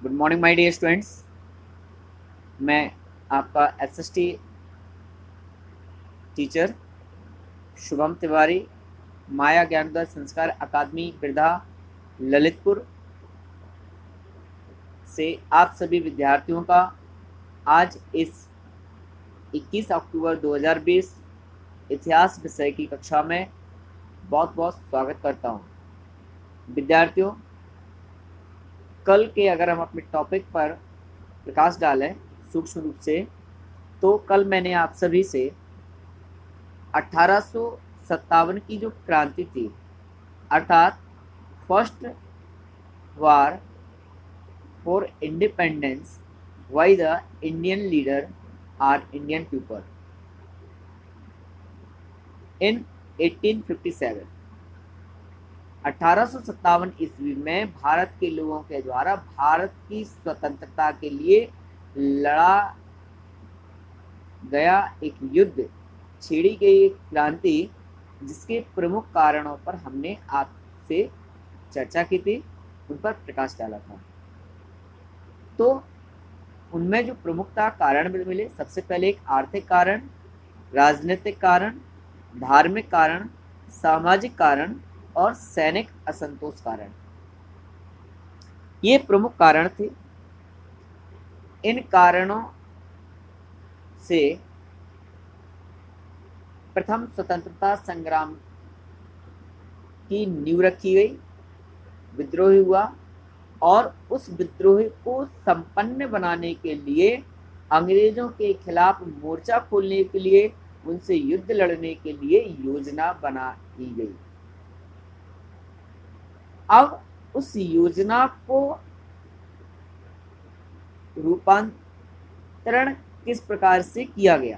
Good morning my dear students. मैं आपका SST teacher Shubham Tiwari, Maya Gyanoday Sanskar Academy बिरधा Lalitpur से आप सभी विद्यार्थियों का आज इस 21 अक्टूबर 2020 इतिहास विषय की कक्षा में बहुत बहुत स्वागत करता हूं। विद्यार्थियों, कल के अगर हम अपने टॉपिक पर प्रकाश डालें सूक्ष्म रूप से, तो कल मैंने आप सभी से 1857 की जो क्रांति थी, अर्थात first war for independence by the Indian leader और इंडियन पीपल इन 1857, 1857 ईस्वी में भारत के लोगों के द्वारा भारत की स्वतंत्रता के लिए लड़ा गया एक युद्ध, छेड़ी गई एक क्रांति, जिसके प्रमुख कारणों पर हमने आपसे चर्चा की थी, उन पर प्रकाश डाला था। तो उनमें जो प्रमुखता कारण मिले, सबसे पहले एक आर्थिक कारण, राजनीतिक कारण, धार्मिक कारण, सामाजिक कारण और सैनिक असंतोष कारण, ये प्रमुख कारण थे। इन कारणों से प्रथम स्वतंत्रता संग्राम की नींव रखी गई, विद्रोह हुआ और उस विद्रोह को संपन्न बनाने के लिए, अंग्रेजों के खिलाफ मोर्चा खोलने के लिए, उनसे युद्ध लड़ने के लिए योजना बनाई गई। अब उस योजना को रूपांतरण किस प्रकार से किया गया,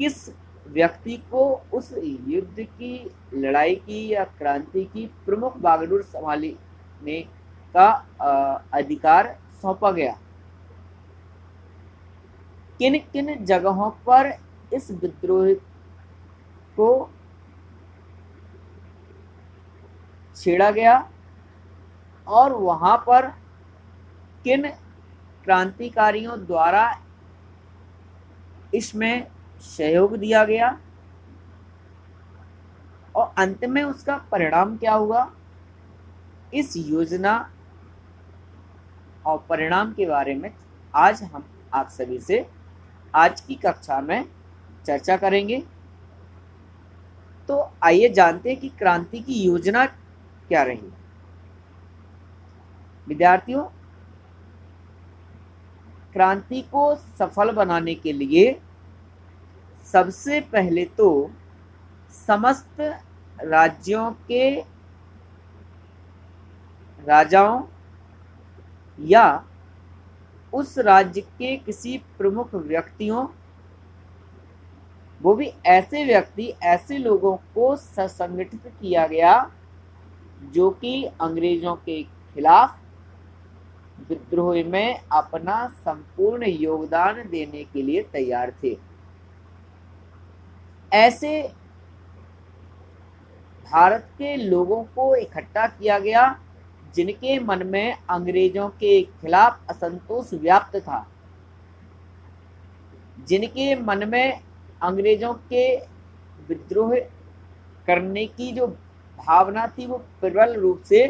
किस व्यक्ति को उस युद्ध की, लड़ाई की या क्रांति की प्रमुख बागडोर संभालने का अधिकार सौंपा गया, किन किन जगहों पर इस विद्रोह को छेड़ा गया और वहां पर किन क्रांतिकारियों द्वारा इसमें सहयोग दिया गया और अंत में उसका परिणाम क्या हुआ, इस योजना और परिणाम के बारे में आज हम आप सभी से आज की कक्षा में चर्चा करेंगे। तो आइए जानते हैं कि क्रांति की योजना क्या रही। विद्यार्थियों, क्रांति को सफल बनाने के लिए सबसे पहले तो समस्त राज्यों के राजाओं या उस राज्य के किसी प्रमुख व्यक्तियों, वो भी ऐसे व्यक्ति, ऐसे लोगों को संगठित किया गया जो कि अंग्रेजों के खिलाफ विद्रोह में अपना संपूर्ण योगदान देने के लिए तैयार थे। ऐसे भारत के लोगों को इकट्ठा किया गया जिनके मन में अंग्रेजों के खिलाफ असंतोष व्याप्त था, जिनके मन में अंग्रेजों के विद्रोह करने की जो भावना थी वो प्रबल रूप से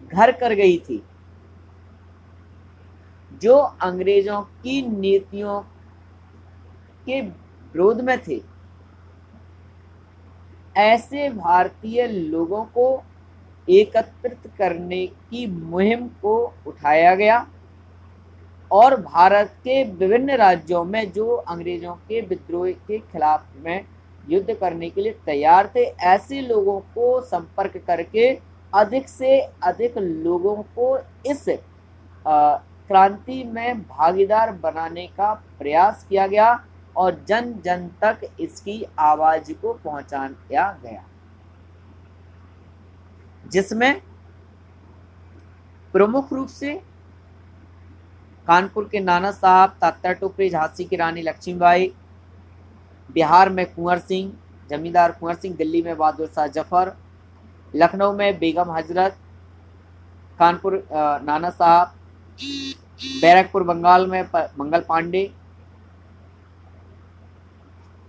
घर कर गई थी, जो अंग्रेजों की नीतियों के विरोध में थे। ऐसे भारतीय लोगों को एकत्रित करने की मुहिम को उठाया गया और भारत के विभिन्न राज्यों में जो अंग्रेजों के विद्रोह के खिलाफ में युद्ध करने के लिए तैयार थे, ऐसे लोगों को संपर्क करके अधिक से अधिक लोगों को इस क्रांति में भागीदार बनाने का प्रयास किया गया और जन जन तक इसकी आवाज को पहुंचाया गया, जिसमें प्रमुख रूप से कानपुर के नाना साहब, तात्या टोपे, झांसी की रानी लक्ष्मीबाई, बिहार में कुंवर सिंह, जमींदार कुंवर सिंह, दिल्ली में बहादुर शाह जफर, लखनऊ में बेगम हजरत, कानपुर नाना साहब, बैरकपुर बंगाल में मंगल पांडे,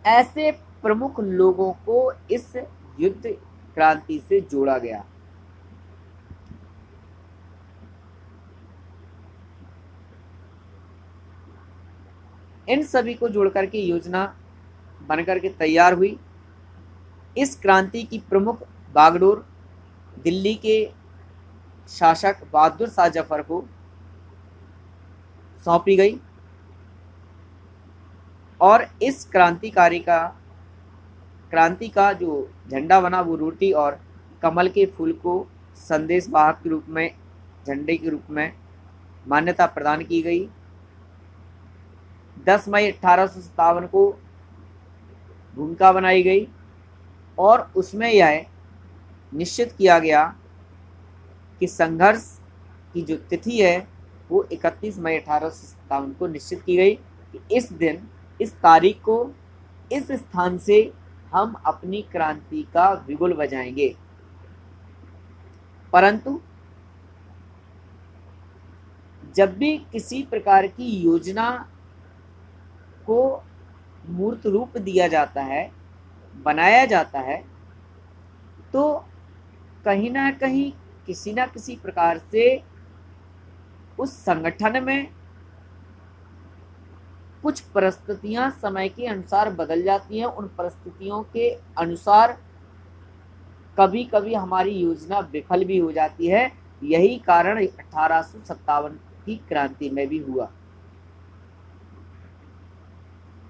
ऐसे प्रमुख लोगों को इस युद्ध क्रांति से जोड़ा गया। इन सभी को जोड़कर के योजना बनकर के तैयार हुई। इस क्रांति की प्रमुख बागडोर दिल्ली के शासक बहादुर शाह जफर को सौंपी गई और इस क्रांति का जो झंडा बना वो रोटी और कमल के फूल को संदेश वाहक के रूप में, झंडे के रूप में मान्यता प्रदान की गई। 10 मई 1857 को भूमिका बनाई गई और उसमें यह निश्चित किया गया कि संघर्ष की जो तिथि है वो 31 मई 1857 को निश्चित की गई कि इस दिन, इस तारीख को, इस स्थान से हम अपनी क्रांति का बिगुल बजाएंगे। परंतु जब भी किसी प्रकार की योजना को मूर्त रूप दिया जाता है, बनाया जाता है, तो कहीं ना कहीं किसी ना किसी प्रकार से उस संगठन में कुछ परिस्थितियां समय के अनुसार बदल जाती हैं। उन परिस्थितियों के अनुसार कभी कभी हमारी योजना विफल भी हो जाती है। यही कारण 1857 की क्रांति में भी हुआ।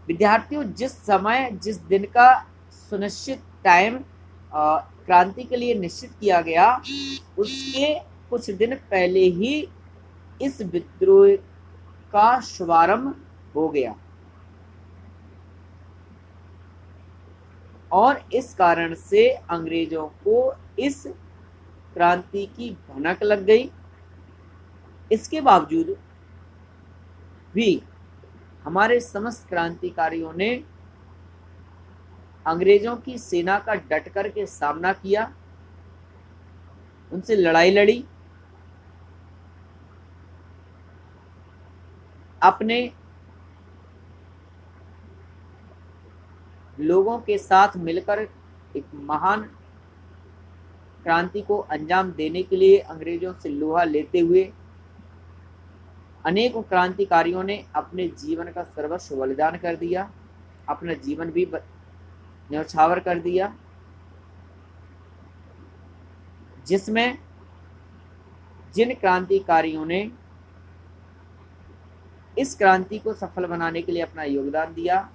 विद्यार्थियों, जिस समय, जिस दिन का सुनिश्चित टाइम क्रांति के लिए निश्चित किया गया, उसके कुछ दिन पहले ही इस विद्रोह का शुभारंभ हो गया और इस कारण से अंग्रेजों को इस क्रांति की भनक लग गई। इसके बावजूद भी हमारे समस्त क्रांतिकारियों ने अंग्रेजों की सेना का डट कर के सामना किया, उनसे लड़ाई लड़ी, अपने लोगों के साथ मिलकर एक महान क्रांति को अंजाम देने के लिए अंग्रेजों से लोहा लेते हुए अनेकों क्रांतिकारियों ने अपने जीवन का सर्वस्व बलिदान कर दिया, अपना जीवन भी न्यौछावर कर दिया, जिसमें जिन क्रांतिकारियों ने इस क्रांति को सफल बनाने के लिए अपना योगदान दिया,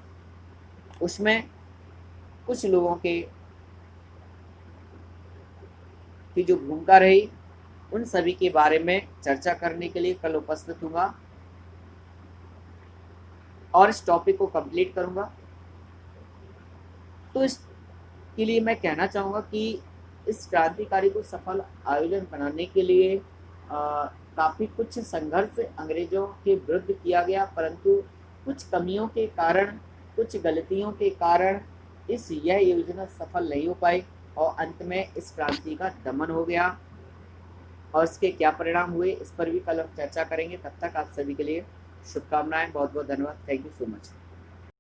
उसमें कुछ लोगों की जो भूमिका रही, उन सभी के बारे में चर्चा करने के लिए कल उपस्थित हूँगा और इस टॉपिक को कंप्लीट करूँगा। तो इसके लिए मैं कहना चाहूँगा कि इस क्रांतिकारी को सफल आयोजन बनाने के लिए काफ़ी कुछ संघर्ष अंग्रेजों के विरुद्ध किया गया, परंतु कुछ कमियों के कारण, कुछ गलतियों के कारण यह योजना सफल नहीं हो पाई और अंत में इस क्रांति का दमन हो गया और इसके क्या परिणाम हुए, इस पर भी कल हम चर्चा करेंगे। तब तक आप सभी के लिए शुभकामनाएं। बहुत बहुत धन्यवाद। Thank you so much.